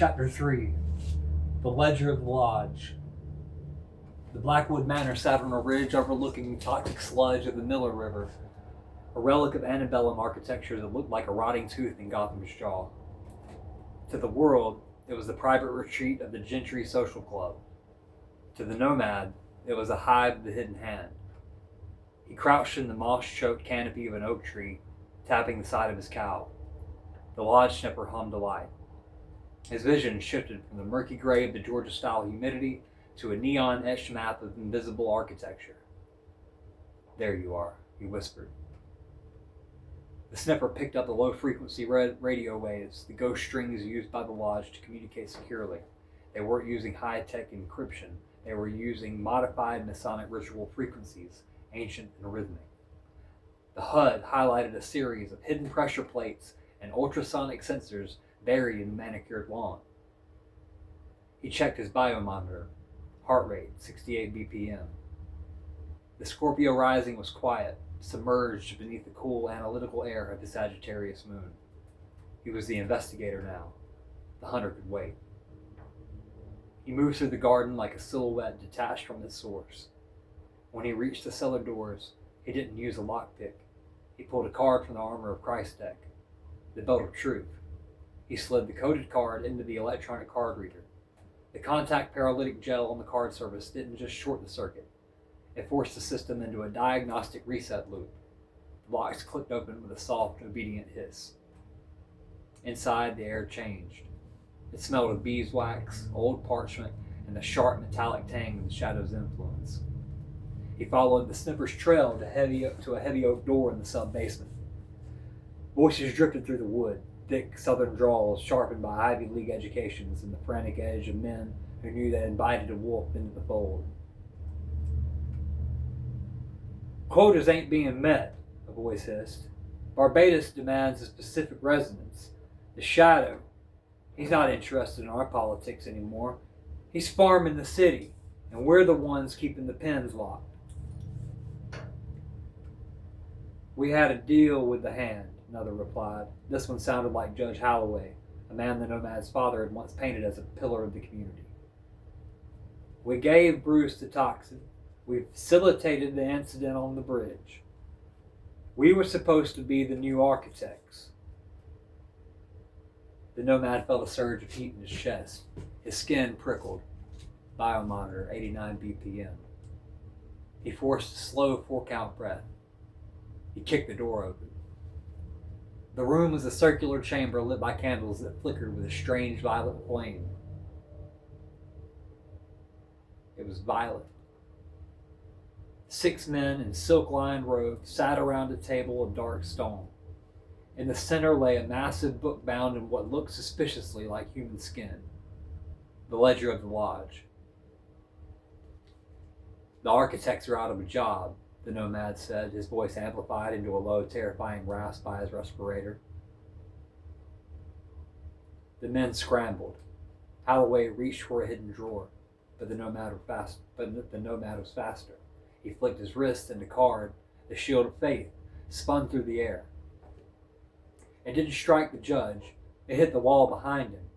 Chapter 3. The Ledger of the Lodge. The Blackwood Manor sat on a ridge overlooking the toxic sludge of the Miller River, a relic of antebellum architecture that looked like a rotting tooth in Gotham's jaw. To the world, it was the private retreat of the Gentry Social Club. To the nomad, it was a hive of the hidden hand. He crouched in the moss-choked canopy of an oak tree, tapping the side of his cowl. The lodge sniffer hummed a light. His vision shifted from the murky gray of the Georgia-style humidity to a neon-etched map of invisible architecture. "There you are," he whispered. The sniffer picked up the low-frequency radio waves, the ghost strings used by the lodge to communicate securely. They weren't using high-tech encryption. They were using modified Masonic ritual frequencies, ancient and rhythmic. The HUD highlighted a series of hidden pressure plates and ultrasonic sensors buried in the manicured lawn. He checked his biomonitor, heart rate 68 BPM. The Scorpio rising was quiet, submerged beneath the cool analytical air of the Sagittarius moon. He was the investigator now. The hunter could wait. He moved through the garden like a silhouette detached from its source. When he reached the cellar doors, he didn't use a lockpick. He pulled a card from the Armor of Christ deck, the Belt of Truth. He slid the coded card into the electronic card reader. The contact paralytic gel on the card surface didn't just short the circuit. It forced the system into a diagnostic reset loop. The locks clicked open with a soft, obedient hiss. Inside, the air changed. It smelled of beeswax, old parchment, and the sharp metallic tang of the shadow's influence. He followed the sniffer's trail to a heavy oak door in the sub-basement. Voices drifted through the wood, thick southern drawls sharpened by Ivy League educations and the frantic edge of men who knew they invited a wolf into the fold. "Quotas ain't being met," a voice hissed. "Barbados demands a specific residence. The Shadow, he's not interested in our politics anymore. He's farming the city, and we're the ones keeping the pens locked." "We had a deal with the hand," another replied. This one sounded like Judge Holloway, a man the nomad's father had once painted as a pillar of the community. "We gave Bruce the toxin. We facilitated the incident on the bridge. We were supposed to be the new architects." The nomad felt a surge of heat in his chest. His skin prickled. Biomonitor 89 BPM. He forced a slow 4-count breath. He kicked the door open. The room was a circular chamber lit by candles that flickered with a strange violet flame. It was violet. 6 men in silk-lined robes sat around a table of dark stone. In the center lay a massive book bound in what looked suspiciously like human skin. The Ledger of the Lodge. "The architects are out of a job," the nomad said, his voice amplified into a low, terrifying rasp by his respirator. The men scrambled. Holloway reached for a hidden drawer, but the nomad was faster. He flicked his wrist, and the card, the Shield of Faith, spun through the air. It didn't strike the judge. It hit the wall behind him,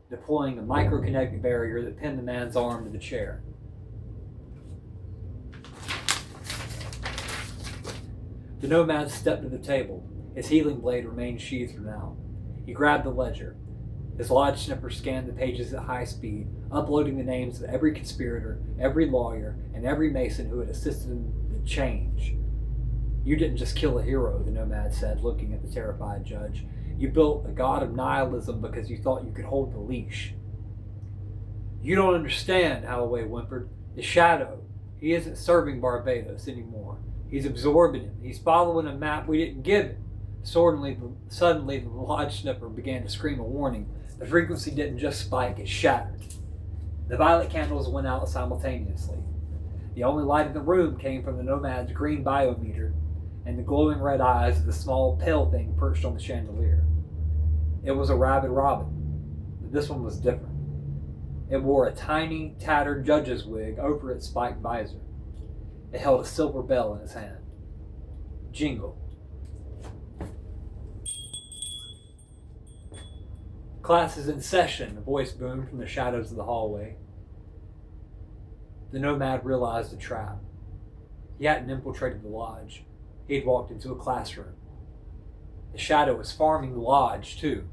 deploying a microkinetic barrier that pinned the man's arm to the chair. The nomad stepped to the table. His healing blade remained sheathed for now. He grabbed the ledger. His lodge sniffer scanned the pages at high speed, uploading the names of every conspirator, every lawyer, and every mason who had assisted in the change. "You didn't just kill a hero," the nomad said, looking at the terrified judge. "You built a god of nihilism because you thought you could hold the leash." "You don't understand," Holloway whimpered. "The Shadow, he isn't serving Barbados anymore. He's absorbing him. He's following a map we didn't give him." Suddenly, the lodge sniffer began to scream a warning. The frequency didn't just spike, it shattered. The violet candles went out simultaneously. The only light in the room came from the nomad's green biometer and the glowing red eyes of the small, pale thing perched on the chandelier. It was a rabid robin, but this one was different. It wore a tiny, tattered judge's wig over its spiked visor. It held a silver bell in its hand. Jingle. "Class is in session," a voice boomed from the shadows of the hallway. The nomad realized the trap. He hadn't infiltrated the lodge. He had walked into a classroom. The shadow was farming the lodge, too,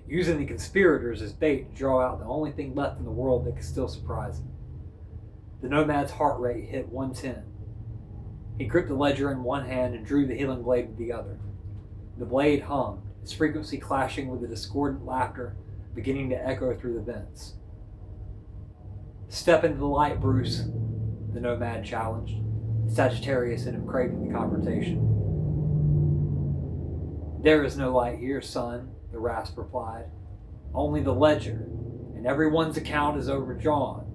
using the conspirators as bait to draw out the only thing left in the world that could still surprise him. The nomad's heart rate hit 110. He gripped the ledger in one hand and drew the healing blade with the other. The blade hummed, its frequency clashing with the discordant laughter beginning to echo through the vents. "Step into the light, Bruce," the nomad challenged, Sagittarius in him craving the confrontation. "There is no light here, son," the rasp replied. "Only the ledger, and everyone's account is overdrawn."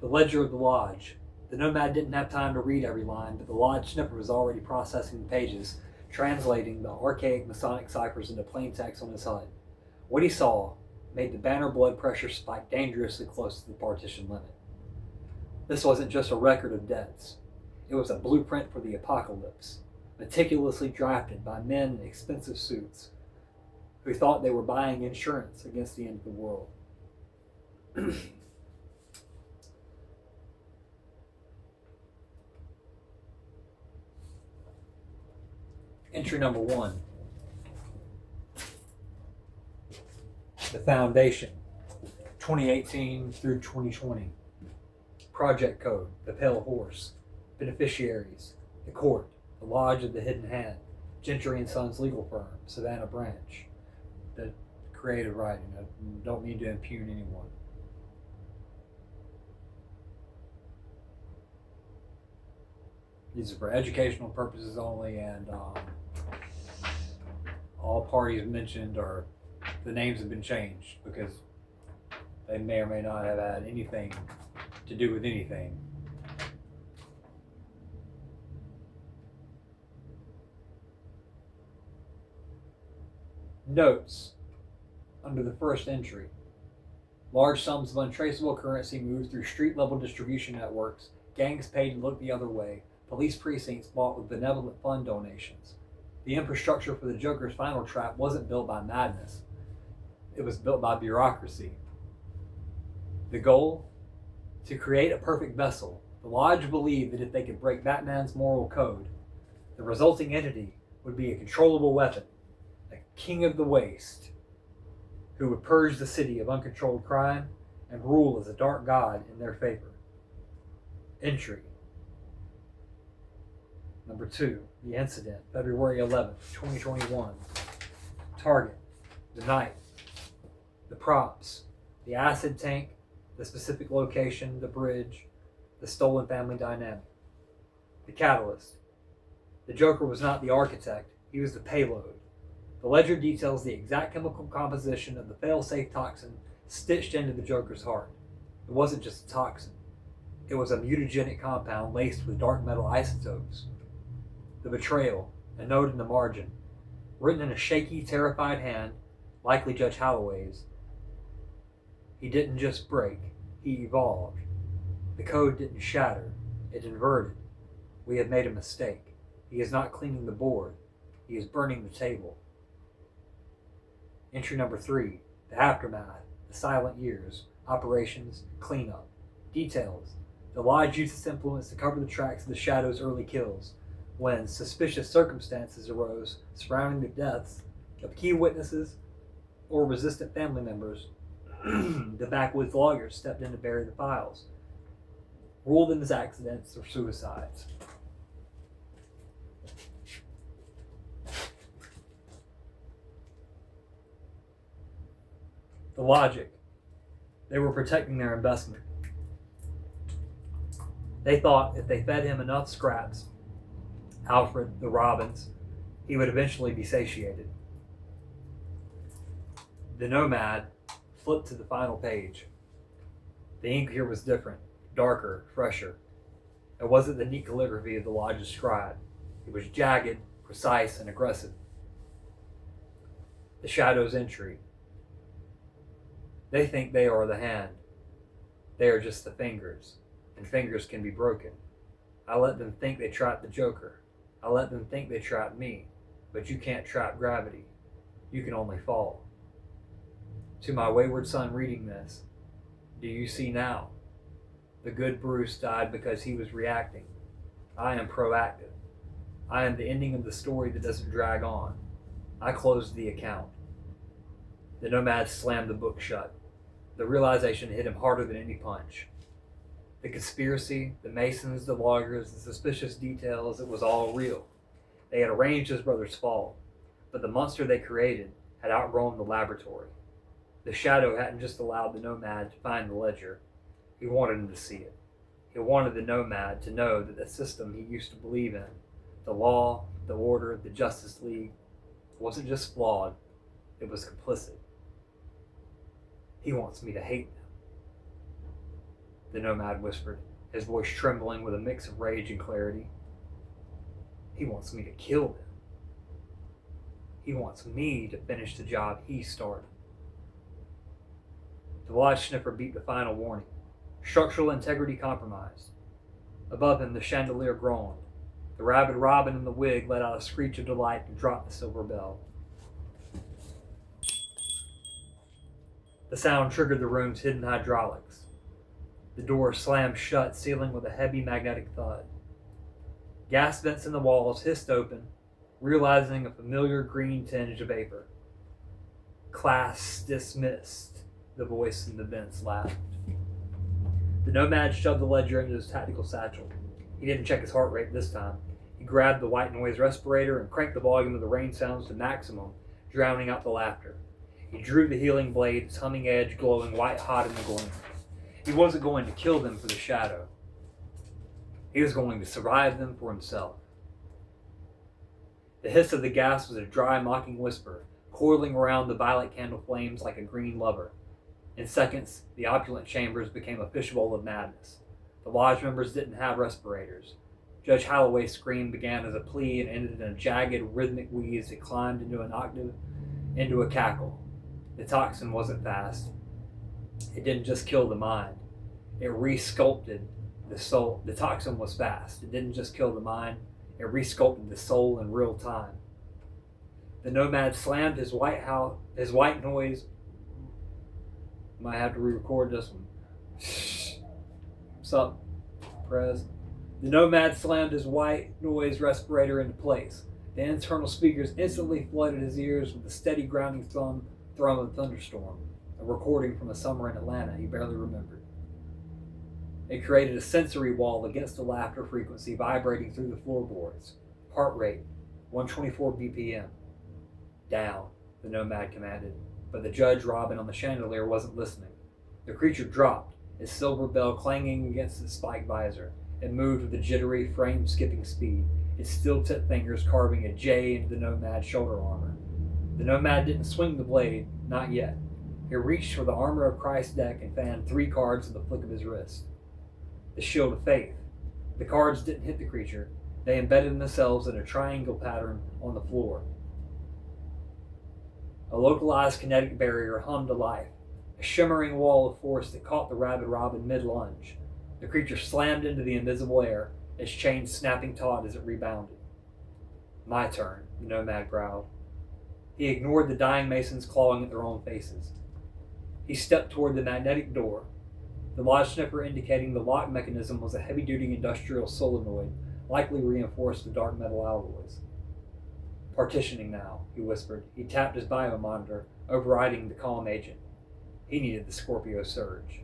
The ledger of the lodge. The nomad didn't have time to read every line, but the lodge sniffer was already processing the pages, translating the archaic Masonic ciphers into plain text on his HUD. What he saw made the banner blood pressure spike dangerously close to the partition limit. This wasn't just a record of debts. It was a blueprint for the apocalypse, meticulously drafted by men in expensive suits who thought they were buying insurance against the end of the world. Entry number 1. The Foundation, 2018 through 2020. Project Code, The Pale Horse. Beneficiaries, the Court, the Lodge of the Hidden Hand, Gentry and Sons Legal Firm, Savannah Branch. The creative writing, I don't mean to impugn anyone. These are for educational purposes only, and all parties mentioned are, the names have been changed because they may or may not have had anything to do with anything. Notes under the first entry. Large sums of untraceable currency moved through street-level distribution networks, gangs paid to look the other way, police precincts bought with benevolent fund donations. The infrastructure for the Joker's final trap wasn't built by madness. It was built by bureaucracy. The goal? To create a perfect vessel. The Lodge believed that if they could break Batman's moral code, the resulting entity would be a controllable weapon, a king of the waste, who would purge the city of uncontrolled crime and rule as a dark god in their favor. Entry. Number 2, the incident, February 11th, 2021. Target, the night. The props, the acid tank, the specific location, the bridge, the stolen family dynamic. The catalyst. The Joker was not the architect, he was the payload. The ledger details the exact chemical composition of the fail-safe toxin stitched into the Joker's heart. It wasn't just a toxin. It was a mutagenic compound laced with dark metal isotopes. The betrayal, a note in the margin, written in a shaky, terrified hand, likely Judge Holloway's. He didn't just break, he evolved. The code didn't shatter, it inverted. We have made a mistake. He is not cleaning the board, he is burning the table. Entry number 3, the aftermath, the silent years, operations, cleanup. Details. The Lodge used its influence to cover the tracks of the Shadow's early kills, when suspicious circumstances arose surrounding the deaths of key witnesses or resistant family members. The backwoods lawyers stepped in to bury the files, ruled them as accidents or suicides. The logic. They were protecting their investment. They thought if they fed him enough scraps, Alfred, the Robins, he would eventually be satiated. The nomad flipped to the final page. The ink here was different, darker, fresher. It wasn't the neat calligraphy of the Lodge's scribe. It was jagged, precise, and aggressive. The Shadow's entry. They think they are the hand. They are just the fingers, and fingers can be broken. I let them think they trapped the Joker. I let them think they trapped me. but you can't trap gravity. You can only fall. To my wayward son reading this, do you see now? The good Bruce died because he was reacting. I am proactive. I am the ending of the story that doesn't drag on. I closed the account. The nomad slammed the book shut. The realization hit him harder than any punch. The conspiracy, the Masons, the loggers, the suspicious details, it was all real. They had arranged his brother's fall, but the monster they created had outgrown the laboratory. The shadow hadn't just allowed the nomad to find the ledger. He wanted him to see it. He wanted the nomad to know that the system he used to believe in, the law, the order, the Justice League, wasn't just flawed, it was complicit. He wants me to hate them, the nomad whispered, his voice trembling with a mix of rage and clarity. He wants me to kill them. He wants me to finish the job he started. The lodge sniffer beat the final warning. Structural integrity compromised. Above him, the chandelier groaned. The rabid robin in the wig let out a screech of delight and dropped the silver bell. The sound triggered the room's hidden hydraulics. The door slammed shut, sealing with a heavy magnetic thud. Gas vents in the walls hissed open, realizing a familiar green tinge of vapor. Class dismissed, the voice in the vents laughed. The nomad shoved the ledger into his tactical satchel. He didn't check his heart rate this time. He grabbed the white noise respirator and cranked the volume of the rain sounds to maximum, drowning out the laughter. He drew the healing blade, its humming edge glowing white hot in the gloom. He wasn't going to kill them for the shadow. He was going to survive them for himself. The hiss of the gas was a dry, mocking whisper, coiling around the violet candle flames like a green lover. In seconds, the opulent chambers became a fishbowl of madness. The lodge members didn't have respirators. Judge Holloway's scream began as a plea and ended in a jagged, rhythmic wheeze that climbed into an octave, into a cackle. The toxin wasn't fast. It didn't just kill the mind. It re-sculpted the soul. The toxin was fast. It didn't just kill the mind. It re-sculpted the soul in real time. The nomad slammed his white noise. Might have to re-record this one. What's up, Prez? The nomad slammed his white noise respirator into place. The internal speakers instantly flooded his ears with the steady grounding thrum of a thunderstorm, a recording from a summer in Atlanta he barely remembered. It created a sensory wall against the laughter frequency vibrating through the floorboards. Heart rate, 124 BPM. Down, the nomad commanded, but the judge Robin on the chandelier wasn't listening. The creature dropped, its silver bell clanging against its spiked visor. It moved with a jittery, frame-skipping speed, its steel-tipped fingers carving a J into the nomad's shoulder armor. The nomad didn't swing the blade, not yet. He reached for the Armor of Christ deck and fanned 3 cards with the flick of his wrist. The Shield of Faith. The cards didn't hit the creature. They embedded themselves in a triangle pattern on the floor. A localized kinetic barrier hummed to life, a shimmering wall of force that caught the rabid robin mid-lunge. The creature slammed into the invisible air, its chains snapping taut as it rebounded. My turn, the nomad growled. He ignored the dying masons clawing at their own faces. He stepped toward the magnetic door, the lodge sniffer indicating the lock mechanism was a heavy-duty industrial solenoid, likely reinforced with dark metal alloys. Partitioning now, he whispered. He tapped his biomonitor, overriding the calm agent. He needed the Scorpio surge.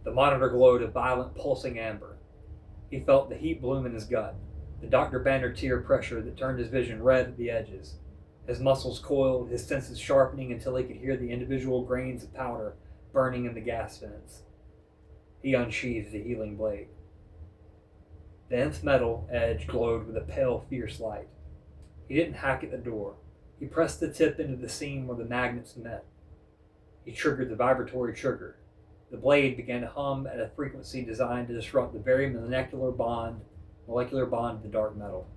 The monitor glowed a violent, pulsing amber. He felt the heat bloom in his gut, the Dr. Banner tear pressure that turned his vision red at the edges. His muscles coiled, his senses sharpening until he could hear the individual grains of powder burning in the gas vents. He unsheathed the healing blade. The nth metal edge glowed with a pale, fierce light. He didn't hack at the door. He pressed the tip into the seam where the magnets met. He triggered the vibratory trigger. The blade began to hum at a frequency designed to disrupt the very molecular bond of the dark metal.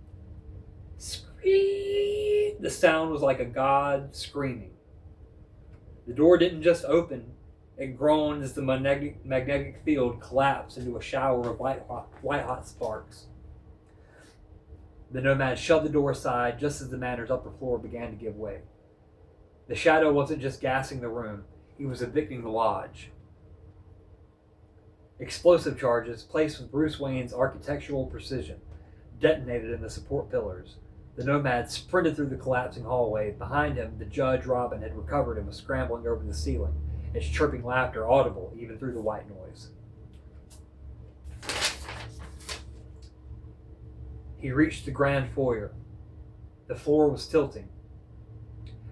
Scream! The sound was like a god screaming. The door didn't just open, it groaned as the magnetic field collapsed into a shower of white hot sparks. The nomad shoved the door aside just as the manor's upper floor began to give way. The shadow wasn't just gassing the room, he was evicting the lodge. Explosive charges, placed with Bruce Wayne's architectural precision, detonated in the support pillars. The nomad sprinted through the collapsing hallway. Behind him, the judge, Robin, had recovered and was scrambling over the ceiling, its chirping laughter audible even through the white noise. He reached the grand foyer. The floor was tilting.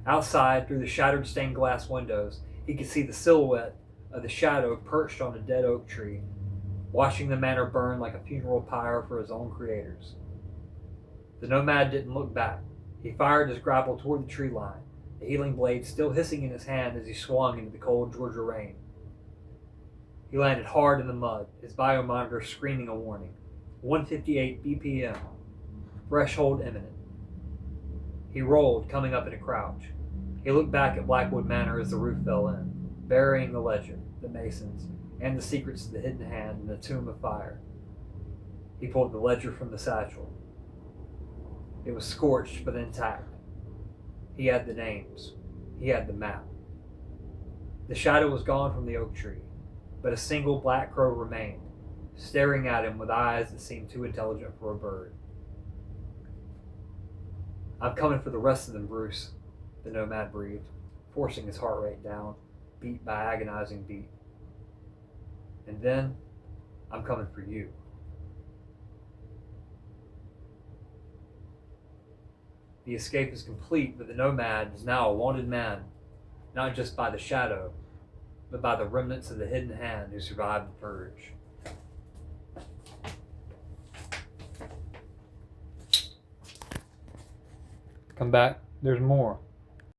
Outside, through the shattered stained glass windows, he could see the silhouette of the shadow perched on a dead oak tree, watching the manor burn like a funeral pyre for his own creators. The nomad didn't look back. He fired his grapple toward the tree line, the healing blade still hissing in his hand as he swung into the cold Georgia rain. He landed hard in the mud, his biomonitor screaming a warning. 158 BPM. Threshold imminent. He rolled, coming up in a crouch. He looked back at Blackwood Manor as the roof fell in, burying the ledger, the masons, and the secrets of the hidden hand in the tomb of fire. He pulled the ledger from the satchel. It was scorched but intact. He had the names. He had the map. The shadow was gone from the oak tree, but a single black crow remained, staring at him with eyes that seemed too intelligent for a bird. "I'm coming for the rest of them, Bruce," the nomad breathed, forcing his heart rate down, beat by agonizing beat. "And then, I'm coming for you." The escape is complete, but the nomad is now a wanted man, not just by the shadow, but by the remnants of the hidden hand who survived the purge. Come back, there's more.